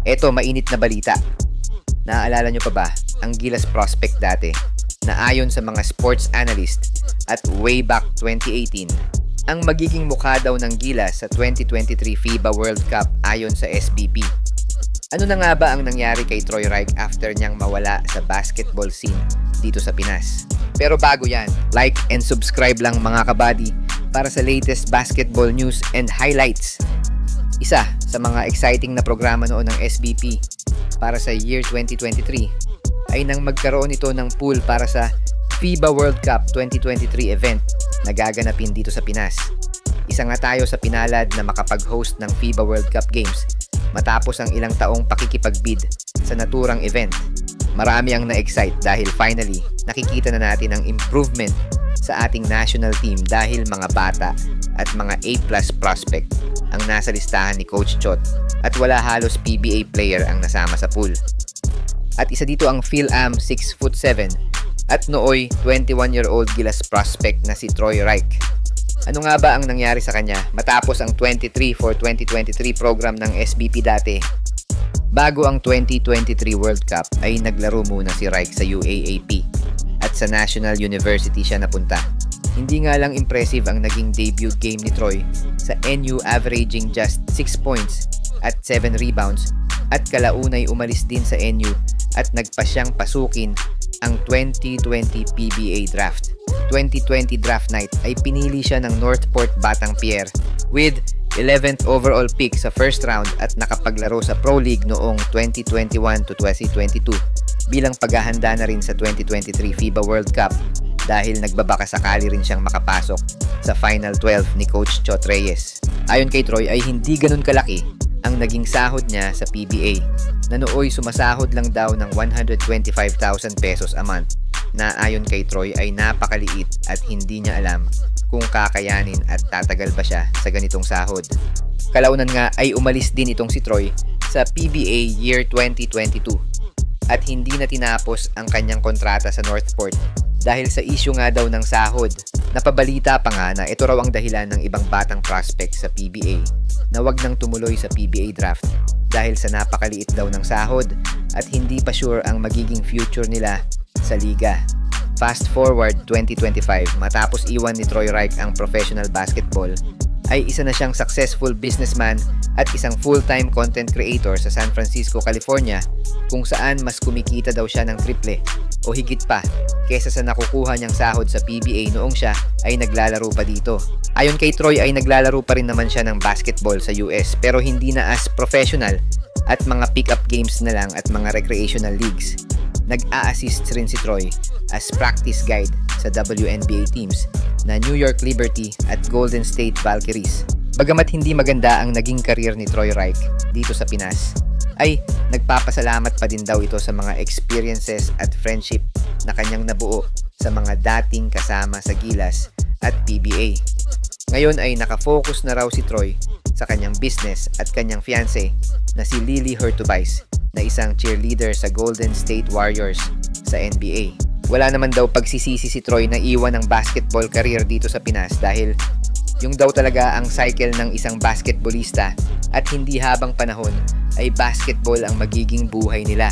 Eto, mainit na balita. Naaalala nyo pa ba ang Gilas prospect dati na ayon sa mga sports analyst at way back 2018, ang magiging mukha daw ng Gilas sa 2023 FIBA World Cup ayon sa SBP. Ano na nga ba ang nangyari kay Troy Reich after niyang mawala sa basketball scene dito sa Pinas? Pero bago yan, like and subscribe lang mga kabady para sa latest basketball news and highlights. Isa sa mga exciting na programa noon ng SBP para sa year 2023 ay nang magkaroon ito ng pool para sa FIBA World Cup 2023 event na gaganapin dito sa Pinas. Isa nga tayo sa pinalad na makapag-host ng FIBA World Cup Games matapos ang ilang taong pakikipagbid sa naturang event. Marami ang na-excite dahil finally nakikita na natin ang improvement sa ating national team dahil mga bata at mga A+ prospect ang nasa listahan ni Coach Chot at wala halos PBA player ang nasama sa pool. At isa dito ang Phil-Am 6'7" at nooy 21-year-old Gilas prospect na si Troy Reich. Ano nga ba ang nangyari sa kanya matapos ang 23 for 2023 program ng SBP dati? Bago ang 2023 World Cup ay naglaro muna si Reich sa UAAP at sa National University siya napunta. Hindi nga lang impressive ang naging debut game ni Troy sa NU averaging just 6 points at 7 rebounds at kalaunay umalis din sa NU at nagpa siyang pasukin ang 2020 PBA Draft. 2020 draft night ay pinili siya ng Northport Batang Pier with 11th overall pick sa first round at nakapaglaro sa Pro League noong 2021 to 2022 bilang paghahanda na rin sa 2023 FIBA World Cup dahil nagbabaka sakali rin siyang makapasok sa Final 12 ni Coach Chot Reyes. Ayon kay Troy ay hindi ganun kalaki ang naging sahod niya sa PBA na nooy sumasahod lang daw ng 125,000 pesos a month na ayon kay Troy ay napakaliit at hindi niya alam kung kakayanin at tatagal ba siya sa ganitong sahod. Kalaunan nga ay umalis din itong si Troy sa PBA year 2022 at hindi na tinapos ang kanyang kontrata sa Northport dahil sa issue nga daw ng sahod. Napabalita pa nga na ito raw ang dahilan ng ibang batang prospect sa PBA na wag nang tumuloy sa PBA draft dahil sa napakaliit daw ng sahod at hindi pa sure ang magiging future nila sa liga. Fast forward 2025, matapos iwan ni Troy Reich ang professional basketball, ay isa na siyang successful businessman at isang full-time content creator sa San Francisco, California, kung saan mas kumikita daw siya ng triple o higit pa kesa sa nakukuha niyang sahod sa PBA noong siya ay naglalaro pa dito. Ayon kay Troy ay naglalaro pa rin naman siya ng basketball sa US pero hindi na as professional at mga pick-up games na lang at mga recreational leagues. Nag-a-assist rin si Troy as practice guide sa WNBA teams na New York Liberty at Golden State Valkyries. Bagamat hindi maganda ang naging career ni Troy Reich dito sa Pinas, ay nagpapasalamat pa din daw ito sa mga experiences at friendship na kanyang nabuo sa mga dating kasama sa Gilas at PBA. Ngayon ay nakafocus na raw si Troy sa kanyang business at kanyang fiancé na si Lily Hurtubise na isang cheerleader sa Golden State Warriors sa NBA. Wala naman daw pagsisisi si Troy na iwan ang basketball career dito sa Pinas dahil yung daw talaga ang cycle ng isang basketballista at hindi habang panahon ay basketball ang magiging buhay nila.